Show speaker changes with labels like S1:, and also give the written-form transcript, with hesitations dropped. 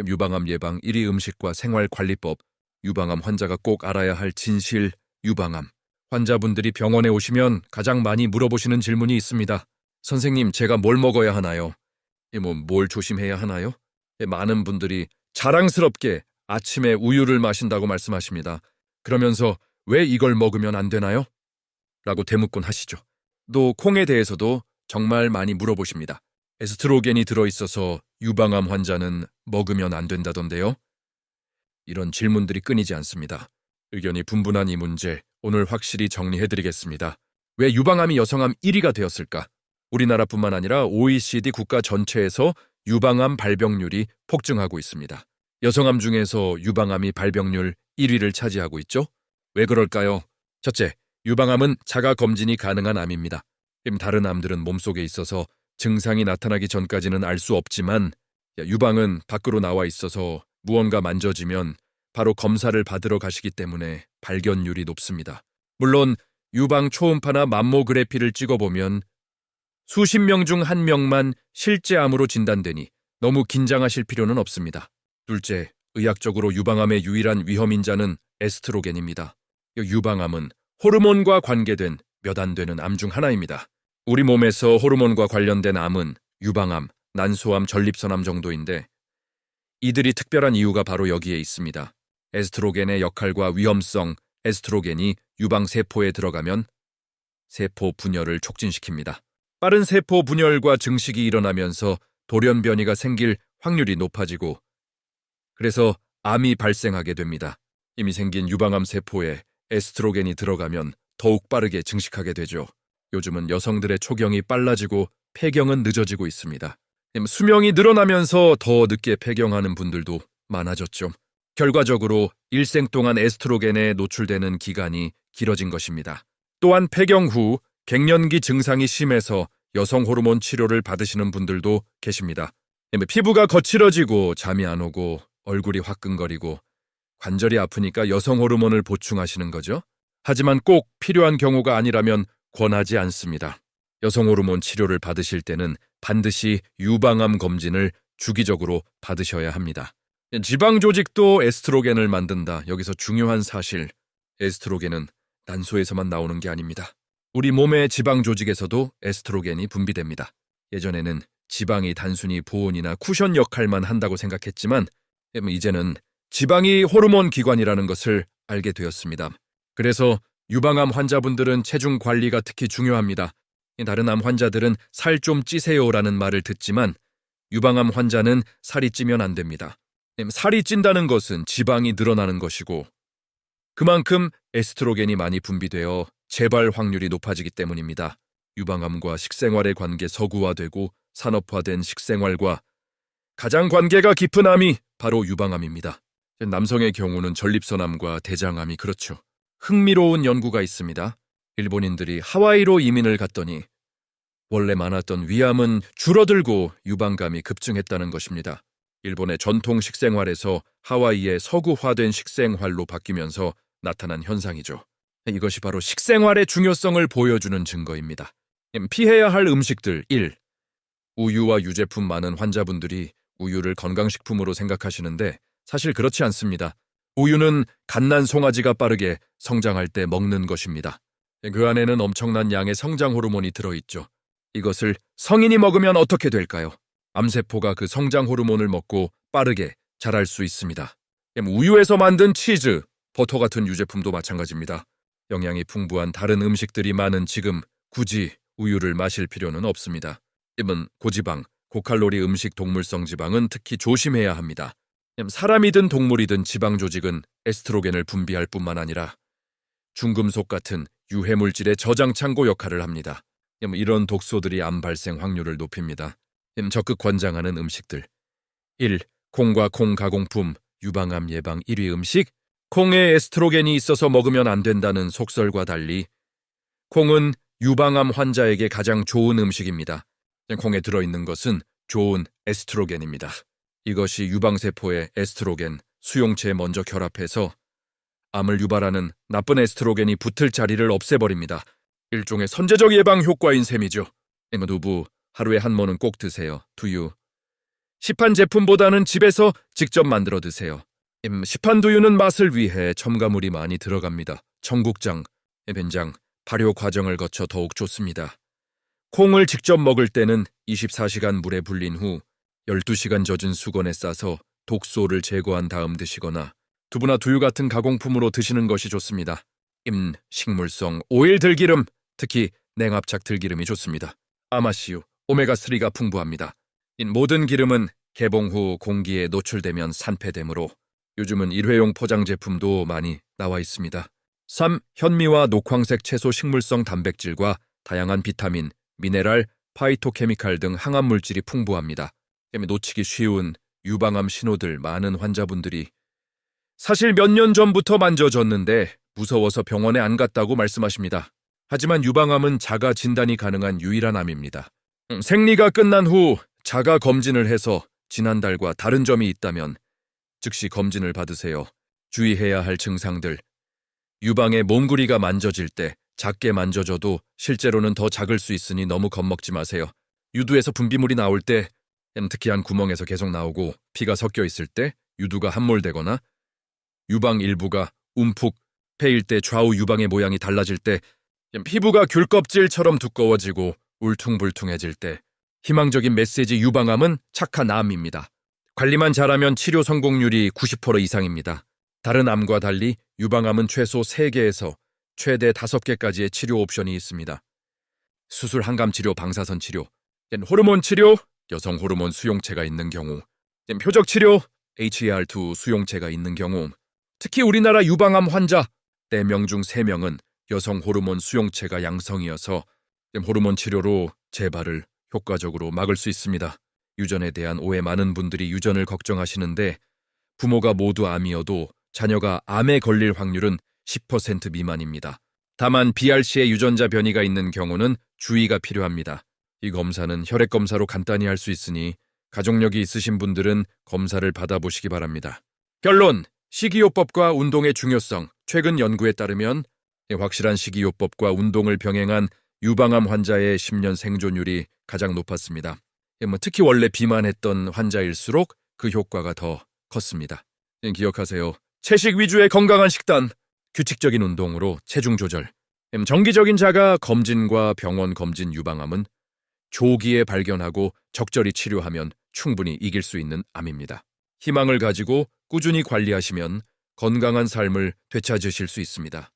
S1: 유방암 예방 1위 음식과 생활관리법, 유방암 환자가 꼭 알아야 할 진실, 유방암. 환자분들이 병원에 오시면 가장 많이 물어보시는 질문이 있습니다. 선생님, 제가 뭘 먹어야 하나요? 뭘 조심해야 하나요? 많은 분들이 자랑스럽게 아침에 우유를 마신다고 말씀하십니다. 그러면서 왜 이걸 먹으면 안 되나요? 라고 대묻곤 하시죠. 또 콩에 대해서도 정말 많이 물어보십니다. 에스트로겐이 들어있어서 유방암 환자는 먹으면 안 된다던데요. 이런 질문들이 끊이지 않습니다. 의견이 분분한 이 문제, 오늘 확실히 정리해드리겠습니다. 왜 유방암이 여성암 1위가 되었을까? 우리나라뿐만 아니라 OECD 국가 전체에서 유방암 발병률이 폭증하고 있습니다. 여성암 중에서 유방암이 발병률 1위를 차지하고 있죠? 왜 그럴까요? 첫째, 유방암은 자가 검진이 가능한 암입니다. 다른 암들은 몸속에 있어서 증상이 나타나기 전까지는 알 수 없지만 유방은 밖으로 나와 있어서 무언가 만져지면 바로 검사를 받으러 가시기 때문에 발견율이 높습니다. 물론 유방 초음파나 맘모그래피를 찍어보면 수십 명 중 한 명만 실제 암으로 진단되니 너무 긴장하실 필요는 없습니다. 둘째, 의학적으로 유방암의 유일한 위험인자는 에스트로겐입니다. 유방암은 호르몬과 관계된 몇 안 되는 암 중 하나입니다. 우리 몸에서 호르몬과 관련된 암은 유방암, 난소암, 전립선암 정도인데 이들이 특별한 이유가 바로 여기에 있습니다. 에스트로겐의 역할과 위험성, 에스트로겐이 유방세포에 들어가면 세포 분열을 촉진시킵니다. 빠른 세포 분열과 증식이 일어나면서 돌연변이가 생길 확률이 높아지고 그래서 암이 발생하게 됩니다. 이미 생긴 유방암 세포에 에스트로겐이 들어가면 더욱 빠르게 증식하게 되죠. 요즘은 여성들의 초경이 빨라지고 폐경은 늦어지고 있습니다. 수명이 늘어나면서 더 늦게 폐경하는 분들도 많아졌죠. 결과적으로 일생 동안 에스트로겐에 노출되는 기간이 길어진 것입니다. 또한 폐경 후 갱년기 증상이 심해서 여성 호르몬 치료를 받으시는 분들도 계십니다. 피부가 거칠어지고 잠이 안 오고 얼굴이 화끈거리고 관절이 아프니까 여성 호르몬을 보충하시는 거죠. 하지만 꼭 필요한 경우가 아니라면 권하지 않습니다. 여성 호르몬 치료를 받으실 때는 반드시 유방암 검진을 주기적으로 받으셔야 합니다. 지방 조직도 에스트로겐을 만든다. 여기서 중요한 사실, 에스트로겐은 난소에서만 나오는 게 아닙니다. 우리 몸의 지방 조직에서도 에스트로겐이 분비됩니다. 예전에는 지방이 단순히 보온이나 쿠션 역할만 한다고 생각했지만 이제는 지방이 호르몬 기관이라는 것을 알게 되었습니다. 그래서 유방암 환자분들은 체중 관리가 특히 중요합니다. 다른 암 환자들은 살 좀 찌세요라는 말을 듣지만 유방암 환자는 살이 찌면 안 됩니다. 살이 찐다는 것은 지방이 늘어나는 것이고 그만큼 에스트로겐이 많이 분비되어 재발 확률이 높아지기 때문입니다. 유방암과 식생활의 관계 서구화되고 산업화된 식생활과 가장 관계가 깊은 암이 바로 유방암입니다. 남성의 경우는 전립선암과 대장암이 그렇죠. 흥미로운 연구가 있습니다. 일본인들이 하와이로 이민을 갔더니 원래 많았던 위암은 줄어들고 유방암이 급증했다는 것입니다. 일본의 전통 식생활에서 하와이의 서구화된 식생활로 바뀌면서 나타난 현상이죠. 이것이 바로 식생활의 중요성을 보여주는 증거입니다. 피해야 할 음식들 1. 우유와 유제품 많은 환자분들이 우유를 건강식품으로 생각하시는데 사실 그렇지 않습니다. 우유는 갓난 송아지가 빠르게 성장할 때 먹는 것입니다. 그 안에는 엄청난 양의 성장 호르몬이 들어있죠. 이것을 성인이 먹으면 어떻게 될까요? 암세포가 그 성장 호르몬을 먹고 빠르게 자랄 수 있습니다. 우유에서 만든 치즈, 버터 같은 유제품도 마찬가지입니다. 영양이 풍부한 다른 음식들이 많은 지금 굳이 우유를 마실 필요는 없습니다. 고지방, 고칼로리 음식 동물성 지방은 특히 조심해야 합니다. 사람이든 동물이든 지방 조직은 에스트로겐을 분비할 뿐만 아니라 중금속 같은 유해물질의 저장 창고 역할을 합니다. 이런 독소들이 암 발생 확률을 높입니다. 적극 권장하는 음식들 1. 콩과 콩 가공품, 유방암 예방 1위 음식. 콩에 에스트로겐이 있어서 먹으면 안 된다는 속설과 달리 콩은 유방암 환자에게 가장 좋은 음식입니다. 콩에 들어있는 것은 좋은 에스트로겐입니다. 이것이 유방세포의 에스트로겐 수용체에 먼저 결합해서 암을 유발하는 나쁜 에스트로겐이 붙을 자리를 없애버립니다. 일종의 선제적 예방 효과인 셈이죠. 두부 하루에 한 모는 꼭 드세요. 두유. 시판 제품보다는 집에서 직접 만들어 드세요. 시판 두유는 맛을 위해 첨가물이 많이 들어갑니다. 청국장, 된장, 발효 과정을 거쳐 더욱 좋습니다. 콩을 직접 먹을 때는 24시간 물에 불린 후 12시간 젖은 수건에 싸서 독소를 제거한 다음 드시거나 두부나 두유 같은 가공품으로 드시는 것이 좋습니다. 식물성 오일 들기름, 특히 냉압착 들기름이 좋습니다. 아마씨유, 오메가3가 풍부합니다. 모든 기름은 개봉 후 공기에 노출되면 산패되므로 요즘은 일회용 포장 제품도 많이 나와 있습니다. 3. 현미와 녹황색 채소 식물성 단백질과 다양한 비타민, 미네랄, 파이토케미칼 등 항암 물질이 풍부합니다. 때문에 놓치기 쉬운 유방암 신호들 많은 환자분들이 사실 몇 년 전부터 만져졌는데 무서워서 병원에 안 갔다고 말씀하십니다. 하지만 유방암은 자가 진단이 가능한 유일한 암입니다. 생리가 끝난 후 자가 검진을 해서 지난달과 다른 점이 있다면 즉시 검진을 받으세요. 주의해야 할 증상들. 유방의 몸구리가 만져질 때 작게 만져줘도 실제로는 더 작을 수 있으니 너무 겁먹지 마세요. 유두에서 분비물이 나올 때, 특히 한 구멍에서 계속 나오고 피가 섞여 있을 때, 유두가 함몰되거나 유방 일부가 움푹 패일 때 좌우 유방의 모양이 달라질 때, 피부가 귤껍질처럼 두꺼워지고 울퉁불퉁해질 때, 희망적인 메시지 유방암은 착한 암입니다. 관리만 잘하면 치료 성공률이 90% 이상입니다. 다른 암과 달리 유방암은 최소 3개에서 최대 5개까지의 치료 옵션이 있습니다. 수술 항암 치료, 방사선 치료, 호르몬 치료, 여성 호르몬 수용체가 있는 경우, 표적 치료, HER2 수용체가 있는 경우, 특히 우리나라 유방암 환자 4명 중 3명은 여성 호르몬 수용체가 양성이어서 호르몬 치료로 재발을 효과적으로 막을 수 있습니다. 유전에 대한 오해, 많은 분들이 유전을 걱정하시는데 부모가 모두 암이어도 자녀가 암에 걸릴 확률은 10% 미만입니다. 다만 BRC의 유전자 변이가 있는 경우는 주의가 필요합니다. 이 검사는 혈액 검사로 간단히 할 수 있으니 가족력이 있으신 분들은 검사를 받아보시기 바랍니다. 결론, 식이요법과 운동의 중요성. 최근 연구에 따르면 확실한 식이요법과 운동을 병행한 유방암 환자의 10년 생존율이 가장 높았습니다. 특히 원래 비만했던 환자일수록 그 효과가 더 컸습니다. 기억하세요. 채식 위주의 건강한 식단, 규칙적인 운동으로 체중 조절, 정기적인 자가 검진과 병원 검진 유방암은 조기에 발견하고 적절히 치료하면 충분히 이길 수 있는 암입니다. 희망을 가지고 꾸준히 관리하시면 건강한 삶을 되찾으실 수 있습니다.